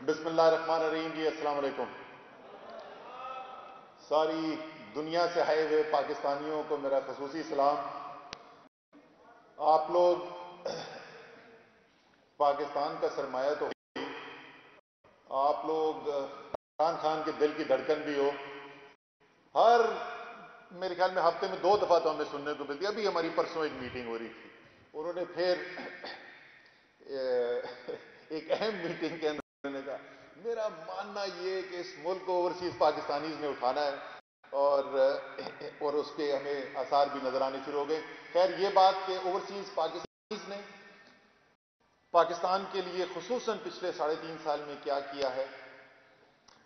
بسم اللہ الرحمن الرحیم جی، السلام علیکم. ساری دنیا سے آئے ہوئے پاکستانیوں کو میرا خصوصی سلام. آپ لوگ پاکستان کا سرمایہ تو آپ لوگ عمران خان کے دل کی دھڑکن بھی ہو. ہر میرے خیال میں ہفتے میں 2 دفعہ تو ہمیں سننے کو ملتی ہے. ابھی ہماری پرسوں ایک میٹنگ ہو رہی تھی، انہوں نے پھر ایک اہم میٹنگ کے اندر انہوں نے کہا میرا ماننا یہ کہ اس ملک کو اوورسیز پاکستانیز نے اٹھانا ہے اور اس کے ہمیں آثار بھی نظر آنے شروع ہو گئے. خیر یہ بات کہ اوورسیز پاکستانیز نے پاکستان کے لیے خصوصاً پچھلے 3.5 سال میں کیا کیا ہے،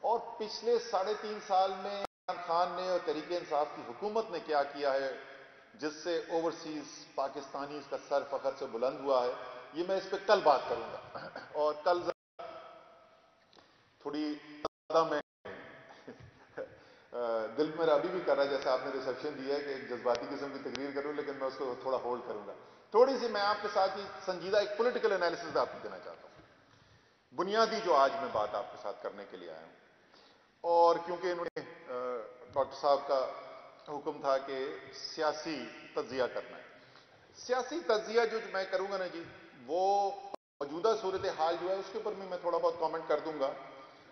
اور پچھلے 3.5 سال میں عمران خان نے اور تحریک انصاف کی حکومت نے کیا کیا ہے جس سے اوورسیز پاکستانیز کا سر فخر سے بلند ہوا ہے، یہ میں اس پہ کل بات کروں گا. اور کل تھوڑی زیادہ میں دل میرا ابھی بھی کر رہا ہے، جیسے آپ نے ریسیپشن دیا ہے کہ ایک جذباتی قسم کی تقریر کروں، لیکن میں اس کو تھوڑا ہولڈ کروں گا. تھوڑی سی میں آپ کے ساتھ ہی سنجیدہ ایک پولیٹیکل انالیسس آپ کو دینا چاہتا ہوں، بنیادی جو آج میں بات آپ کے ساتھ کرنے کے لیے آیا ہوں. اور کیونکہ انہوں نے ڈاکٹر صاحب کا حکم تھا کہ سیاسی تجزیہ کرنا ہے، سیاسی تجزیہ جو میں کروں گا نا جی، وہ موجودہ صورتحال جو ہے اس کے اوپر میں تھوڑا بہت کامنٹ کر دوں گا،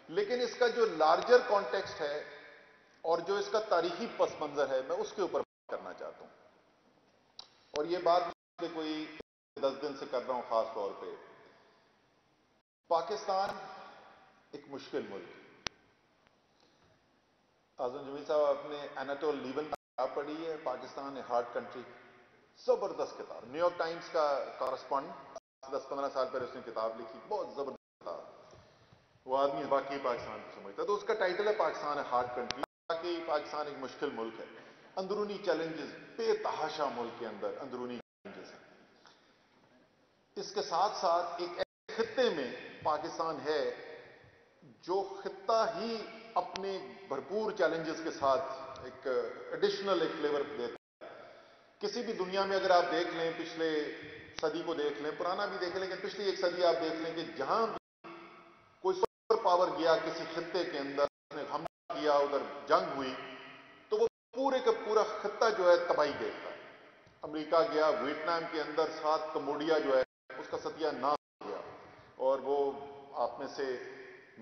لیکن اس کا جو لارجر کانٹیکسٹ ہے اور جو اس کا تاریخی پس منظر ہے میں اس کے اوپر بات کرنا چاہتا ہوں. اور یہ بات میں کوئی 10 دن سے کر رہا ہوں. خاص طور پہ پاکستان ایک مشکل ملک. اعظم جمیل صاحب آپ نے ایناٹول لیون کی کتاب پڑھی ہے، پاکستان اے ہارڈ کنٹری؟ زبردست کتاب، نیو یارک ٹائمز کا کارسپونڈنٹ 10-15 سال پہلے اس نے کتاب لکھی، بہت زبردست کتاب. وہ آدمی واقعی پاکستان کو سمجھتا ہے. تو اس کا ٹائٹل ہے پاکستان ہے ہارڈ کنٹری. واقعی پاکستان ایک مشکل ملک ہے، اندرونی چیلنجز بے تحاشا ملک کے اندر اندرونی چیلنجز ہیں. اس کے ساتھ ساتھ ایک ایسے خطے میں پاکستان ہے جو خطہ ہی اپنے بھرپور چیلنجز کے ساتھ ایک ایڈیشنل ایک فلیور دیتا ہے. کسی بھی دنیا میں اگر آپ دیکھ لیں، پچھلے صدی کو دیکھ لیں، پرانا بھی دیکھ لیں، لیکن پچھلی ایک صدی آپ دیکھ لیں کہ جہاں کوئی سپر پاور گیا کسی خطے کے اندر، اس نے حملہ کیا، ادھر جنگ ہوئی، تو وہ پورے کا پورا خطہ جو ہے تباہی دیکھتا ہے. امریکہ گیا ویتنام کے اندر، ساتھ کمبوڈیا جو ہے اس کا ستیہ ناش ہو گیا. اور وہ آپ میں سے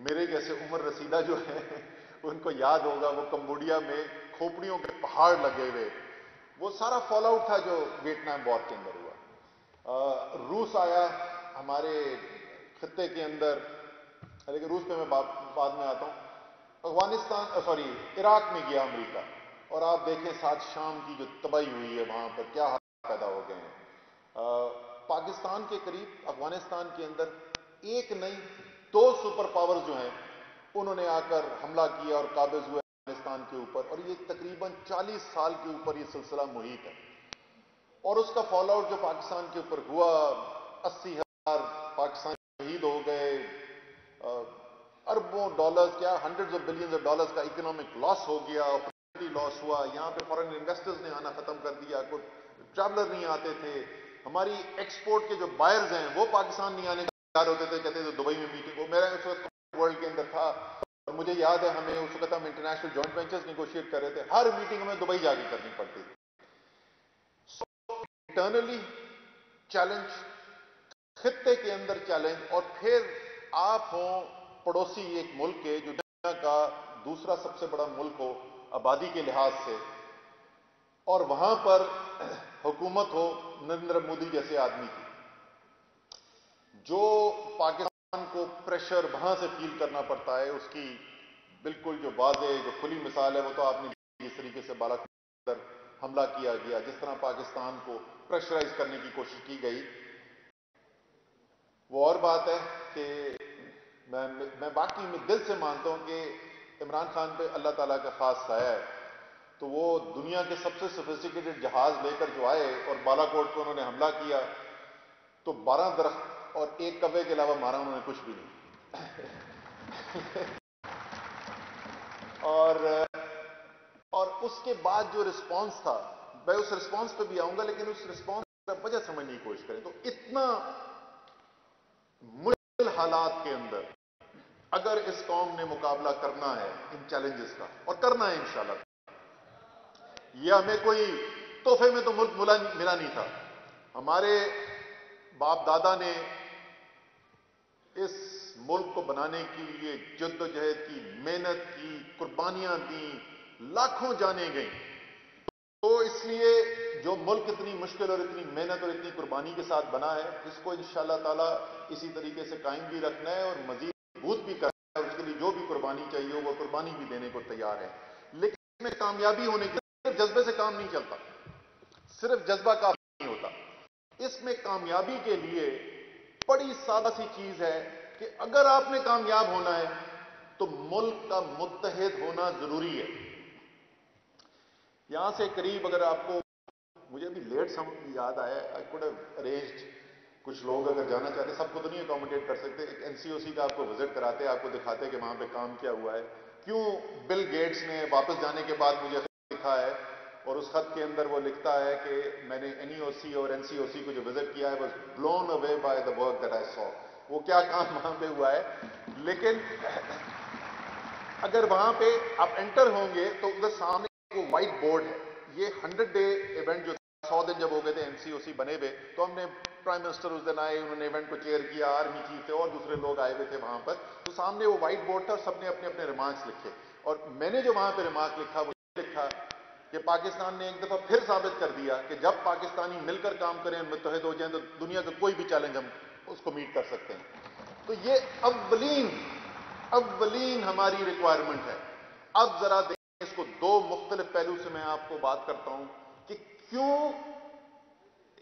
میرے جیسے عمر رسیدہ جو ہیں ان کو یاد ہوگا، وہ کمبوڈیا میں کھوپڑیوں کے پہاڑ لگے ہوئے، وہ سارا فال آؤٹ تھا جو ویتنام وار کے اندر ہوا. روس آیا ہمارے خطے کے اندر، لیکن روس پہ میں بعد میں آتا ہوں. افغانستان عراق میں گیا امریکہ، اور آپ دیکھیں ساتھ شام کی جو تباہی ہوئی ہے وہاں پر کیا حالات پیدا ہو گئے ہیں. پاکستان کے قریب افغانستان کے اندر ایک نہیں 2 سپر پاور جو ہیں انہوں نے آ کر حملہ کیا اور قابض ہوئے افغانستان کے اوپر، اور یہ تقریباً 40 سال کے اوپر یہ سلسلہ محیط ہے. اور اس کا فال آؤٹ جو پاکستان کے اوپر ہوا، 80,000 پاکستانی شہید ہو گئے، اربوں ڈالرز، کیا hundreds of billions of dollars کا اکنامک لاس ہو گیا، اپرچونٹی لاس ہوا. یہاں پہ فارن انویسٹرز نے آنا ختم کر دیا، کوئی ٹریولر نہیں آتے تھے. ہماری ایکسپورٹ کے جو بائرز ہیں وہ پاکستان نہیں آنے کا تیار ہوتے تھے، کہتے تھے دبئی میں میٹنگ ہو. میرا اس وقت ورلڈ کے اندر تھا، اور مجھے یاد ہے ہمیں اس وقت ہم انٹرنیشنل جوائنٹ وینچرز نیگوشیٹ کر رہے تھے، ہر میٹنگ ہمیں دبئی جا کے کرنی پڑتی تھی. انٹرنلی چیلنج، خطے کے اندر چیلنج، اور پھر آپ ہوں پڑوسی ایک ملک کے جو دنیا کا دوسرا سب سے بڑا ملک ہو آبادی کے لحاظ سے، اور وہاں پر حکومت ہو نریندر مودی جیسے آدمی کی، جو پاکستان کو پریشر وہاں سے فیل کرنا پڑتا ہے. اس کی بالکل جو واضح جو کھلی مثال ہے وہ تو آپ نے جس طریقے سے بالاکوٹ پر حملہ کیا گیا، جس طرح پاکستان کو پریشرائز کرنے کی کوشش کی گئی. وہ اور بات ہے کہ میں باقی میں دل سے مانتا ہوں کہ عمران خان پہ اللہ تعالیٰ کا خاص سایہ ہے. تو وہ دنیا کے سب سے سوفسٹیکیٹڈ جہاز لے کر جو آئے اور بالاکوٹ پہ انہوں نے حملہ کیا، تو 12 درخت اور 1 کوے کے علاوہ مارا انہوں نے کچھ بھی نہیں. اور اس کے بعد جو رسپانس تھا، میں اس رسپانس پہ بھی آؤں گا، لیکن اس رسپانس کی وجہ سمجھنے کی کوشش کریں. تو اتنا مشکل حالات کے اندر اگر اس قوم نے مقابلہ کرنا ہے ان چیلنجز کا، اور کرنا ہے انشاءاللہ، یہ ہمیں کوئی تحفے میں تو ملک ملا نہیں تھا. ہمارے باپ دادا نے اس ملک کو بنانے کے لیے جد و جہد کی، محنت کی، قربانیاں دیں، لاکھوں جانیں گئیں. تو اس لیے جو ملک اتنی مشکل اور اتنی محنت اور اتنی قربانی کے ساتھ بنا ہے، اس کو انشاءاللہ تعالی اسی طریقے سے قائم بھی رکھنا ہے اور مزید مضبوط بھی کرنا ہے، اور اس کے لیے جو بھی قربانی چاہیے وہ قربانی بھی دینے کو تیار ہے. لیکن اس میں کامیابی ہونے کے صرف جذبے سے کام نہیں چلتا، صرف جذبہ کافی نہیں ہوتا. اس میں کامیابی کے لیے بڑی سادہ سی چیز ہے کہ اگر آپ نے کامیاب ہونا ہے تو ملک کا متحد ہونا ضروری ہے. یہاں سے قریب، اگر آپ کو، مجھے بھی لیٹ یاد آیا، آئی کوڈ ہیو ارینجڈ، کچھ لوگ اگر جانا چاہتے، سب کو تو نہیں اکوموڈیٹ کر سکتے، ایک NCOC کا آپ کو وزٹ کراتے، آپ کو دکھاتے کہ وہاں پہ کام کیا ہوا ہے. کیوں بل گیٹس نے واپس جانے کے بعد مجھے لکھا ہے، اور اس خط کے اندر وہ لکھتا ہے کہ میں نے NEOC اور NCOC کو جو وزٹ کیا ہے was blown away by the work that I saw. وہ کیا کام وہاں پہ ہوا ہے. لیکن اگر وہاں پہ آپ انٹر ہوں گے تو ادھر سامنے وہ وائٹ بورڈ ہے. یہ 100 ڈے ایونٹ جو 100 دن جب ہو گئے تھے NCOC بنے ہوئے، تو ہم نے پرائم منسٹر اس دن آئے، انہوں نے ایونٹ کو چیئر کیا، آرمی چیف تھے اور دوسرے لوگ آئے ہوئے تھے وہاں پر. تو سامنے وہ وائٹ بورڈ تھا اور سب نے اپنے اپنے ریمارکس لکھے، اور میں نے جو وہاں پہ ریمارک لکھا وہ لکھا کہ پاکستان نے ایک دفعہ پھر ثابت کر دیا کہ جب پاکستانی مل کر کام کریں، متحد ہو جائیں، تو دنیا کا کوئی بھی چیلنج ہم اس کو میٹ کر سکتے ہیں. تو یہ اولین ہماری ریکوائرمنٹ ہے. اب ذرا دیکھیں اس کو دو مختلف پہلو سے میں آپ کو بات کرتا ہوں کہ کیوں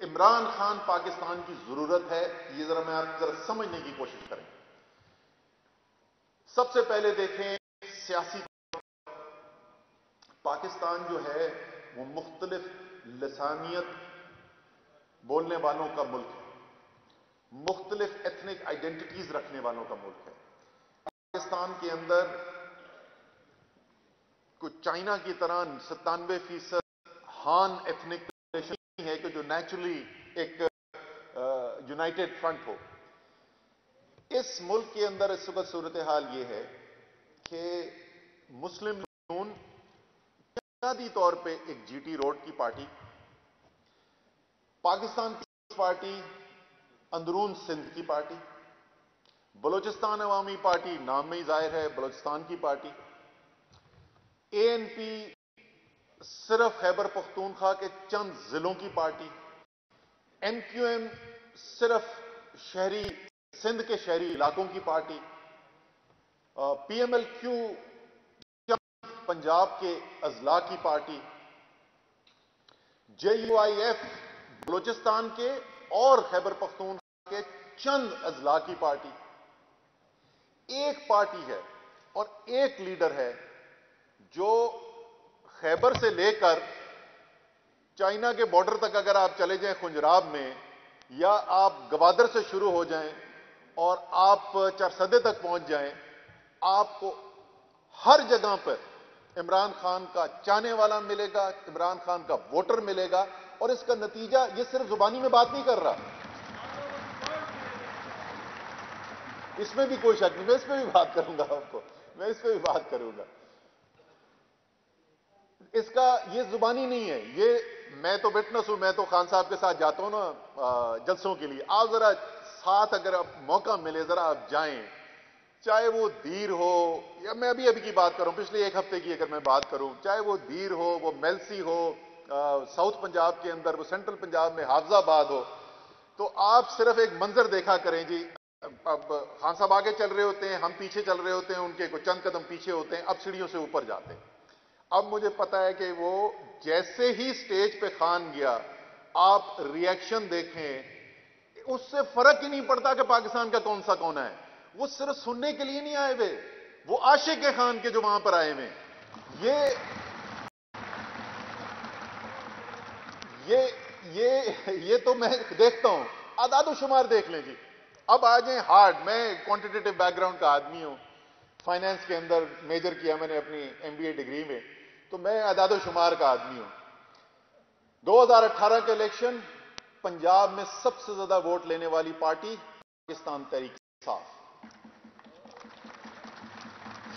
عمران خان پاکستان کی ضرورت ہے. یہ ذرا میں آپ ذرا سمجھنے کی کوشش کریں. سب سے پہلے دیکھیں سیاسی پاکستان جو ہے وہ مختلف لسانیت بولنے والوں کا ملک ہے، مختلف ایتھنک آئیڈینٹیٹیز رکھنے والوں کا ملک ہے. پاکستان کے اندر کچھ چائنا کی طرح 97% ہان ایتھنک پاپولیشن ہے کہ جو نیچرلی ایک یونائٹڈ فرنٹ ہو. اس ملک کے اندر اس وقت صورتحال یہ ہے کہ مسلم نون بنیادی طور پہ ایک GT روڈ کی پارٹی، پاکستان پیپلز پارٹی اندرون سندھ کی پارٹی، بلوچستان عوامی پارٹی نام میں ہی ظاہر ہے بلوچستان کی پارٹی، ANP صرف خیبر پختونخوا کے چند ضلعوں کی پارٹی، MQM صرف شہری سندھ کے شہری علاقوں کی پارٹی، PMLQ پنجاب کے اضلاع کی پارٹی، JUIF بلوچستان کے اور خیبر پختونخوا کے چند اضلاع کی پارٹی. ایک پارٹی ہے اور ایک لیڈر ہے جو خیبر سے لے کر چائنا کے بارڈر تک اگر آپ چلے جائیں خنجراب میں، یا آپ گوادر سے شروع ہو جائیں اور آپ چرسدے تک پہنچ جائیں، آپ کو ہر جگہ پر عمران خان کا چاہنے والا ملے گا، عمران خان کا ووٹر ملے گا. اور اس کا نتیجہ، یہ صرف زبانی میں بات نہیں کر رہا، اس میں بھی کوئی شک نہیں، میں اس پہ بھی بات کروں گا آپ کو، میں اس پہ بھی بات کروں گا. اس کا یہ زبانی نہیں ہے، یہ میں تو وٹنس ہوں، میں تو خان صاحب کے ساتھ جاتا ہوں نا جلسوں کے لیے. آپ ذرا ساتھ اگر آپ موقع ملے ذرا آپ جائیں، چاہے وہ دیر ہو، یا میں ابھی کی بات کروں، پچھلے ایک ہفتے کی اگر میں بات کروں، چاہے وہ دیر ہو، وہ میلسی ہو ساؤتھ پنجاب کے اندر، وہ سینٹرل پنجاب میں حافظ آباد ہو، تو آپ صرف ایک منظر دیکھا کریں جی. اب خان صاحب آگے چل رہے ہوتے ہیں، ہم پیچھے چل رہے ہوتے ہیں، ان کے کوئی چند قدم پیچھے ہوتے ہیں، اب سیڑھیوں سے اوپر جاتے ہیں. اب مجھے پتا ہے کہ وہ جیسے ہی سٹیج پہ خان گیا، آپ ریاکشن دیکھیں، اس سے فرق ہی نہیں پڑتا کہ پاکستان کا کون سا کونا ہے. وہ صرف سننے کے لیے نہیں آئے ہوئے، وہ عاشق ہے خان کے جو وہاں پر آئے ہوئے. یہ تو میں دیکھتا ہوں، اعداد و شمار دیکھ لیں جی. اب آ جائیں ہارڈ، میں کوانٹیٹیو بیک گراؤنڈ کا آدمی ہوں، فائنانس کے اندر میجر کیا میں نے اپنی MBA ڈگری میں، تو میں اعداد و شمار کا آدمی ہوں. 2018 کے الیکشن پنجاب میں سب سے زیادہ ووٹ لینے والی پارٹی پاکستان تحریک انصاف.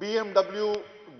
BMW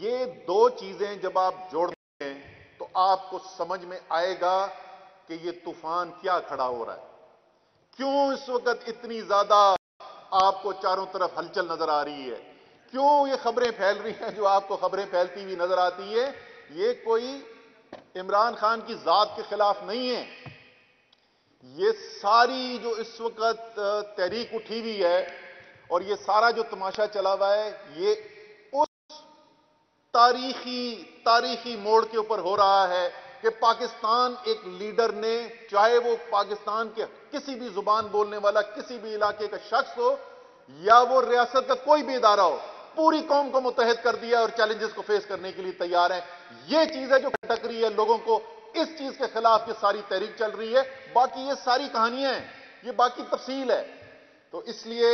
یہ دو چیزیں جب آپ جوڑتے ہیں تو آپ کو سمجھ میں آئے گا کہ یہ طوفان کیا کھڑا ہو رہا ہے، کیوں اس وقت اتنی زیادہ آپ کو چاروں طرف ہلچل نظر آ رہی ہے، کیوں یہ خبریں پھیل رہی ہیں جو آپ کو خبریں پھیلتی ہوئی نظر آتی ہے۔ یہ کوئی عمران خان کی ذات کے خلاف نہیں ہے، یہ ساری جو اس وقت تحریک اٹھی ہوئی ہے اور یہ سارا جو تماشا چلا ہوا ہے، یہ اس تاریخی موڑ کے اوپر ہو رہا ہے کہ پاکستان ایک لیڈر نے، چاہے وہ پاکستان کے کسی بھی زبان بولنے والا کسی بھی علاقے کا شخص ہو یا وہ ریاست کا کوئی بھی ادارہ ہو، پوری قوم کو متحد کر دیا اور چیلنجز کو فیس کرنے کے لیے تیار ہیں۔ یہ چیز ہے جو کھٹک رہی ہے لوگوں کو، اس چیز کے خلاف یہ ساری تحریک چل رہی ہے۔ باقی یہ ساری کہانیاں ہیں، یہ باقی تفصیل ہے۔ تو اس لیے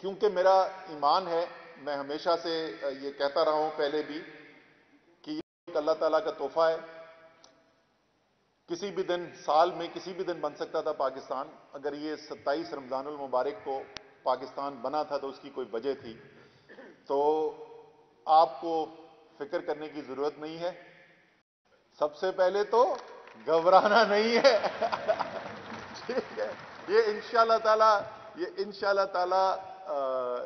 کیونکہ میرا ایمان ہے، میں ہمیشہ سے یہ کہتا رہا ہوں پہلے بھی کہ یہ اللہ تعالیٰ کا تحفہ ہے۔ کسی بھی دن، سال میں کسی بھی دن بن سکتا تھا پاکستان۔ اگر یہ 27 رمضان المبارک کو پاکستان بنا تھا تو اس کی کوئی وجہ تھی، تو آپ کو فکر کرنے کی ضرورت نہیں ہے۔ سب سے پہلے تو گھبرانا نہیں ہے ٹھیک ہے، یہ انشاءاللہ تعالی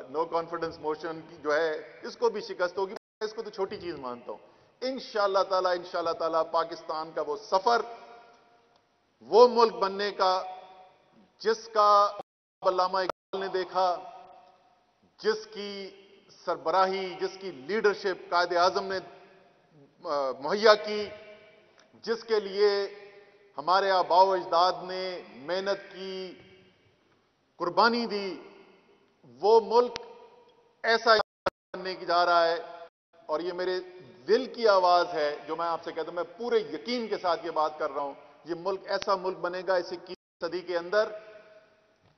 نو کانفیڈنس موشن کی جو ہے اس کو بھی شکست ہوگی، میں اس کو تو چھوٹی چیز مانتا ہوں۔ انشاءاللہ تعالی پاکستان کا وہ سفر، وہ ملک بننے کا جس کا علامہ اقبال نے دیکھا، جس کی سربراہی، جس کی لیڈرشپ قائد اعظم نے مہیا کی، جس کے لیے ہمارے آباء و اجداد نے محنت کی، قربانی دی، وہ ملک ایسا بننے کی جا رہا ہے۔ اور یہ میرے دل کی آواز ہے جو میں آپ سے کہتا ہوں، میں پورے یقین کے ساتھ یہ بات کر رہا ہوں، یہ ملک ایسا ملک بنے گا اس 21ویں صدی کے اندر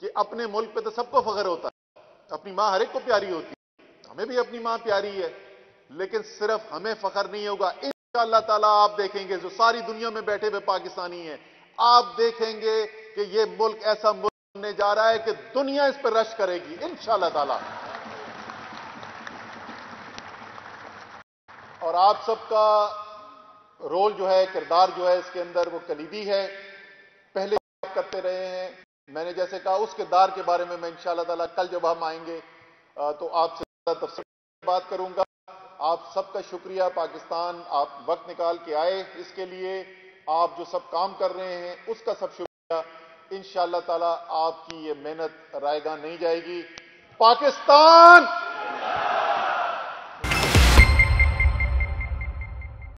کہ اپنے ملک پہ تو سب کو فخر ہوتا ہے، اپنی ماں ہر ایک کو پیاری ہوتی ہے، ہمیں بھی اپنی ماں پیاری ہے، لیکن صرف ہمیں فخر نہیں ہوگا۔ انشاءاللہ تعالیٰ آپ دیکھیں گے جو ساری دنیا میں بیٹھے ہوئے پاکستانی ہیں، آپ دیکھیں گے کہ یہ ملک ایسا ملک بننے جا رہا ہے کہ دنیا اس پر رش کرے گی انشاءاللہ تعالیٰ۔ اور آپ سب کا رول جو ہے، کردار جو ہے اس کے اندر وہ کلیدی ہے، پہلے بات کرتے رہے ہیں۔ میں نے جیسے کہا اس کردار کے بارے میں انشاءاللہ تعالیٰ کل جب ہم آئیں گے تو آپ سے زیادہ تفصیل بات کروں گا۔ آپ سب کا شکریہ، پاکستان آپ وقت نکال کے آئے اس کے لیے، آپ جو سب کام کر رہے ہیں اس کا سب شکریہ۔ انشاءاللہ تعالیٰ آپ کی یہ محنت رائے گاں نہیں جائے گی۔ پاکستان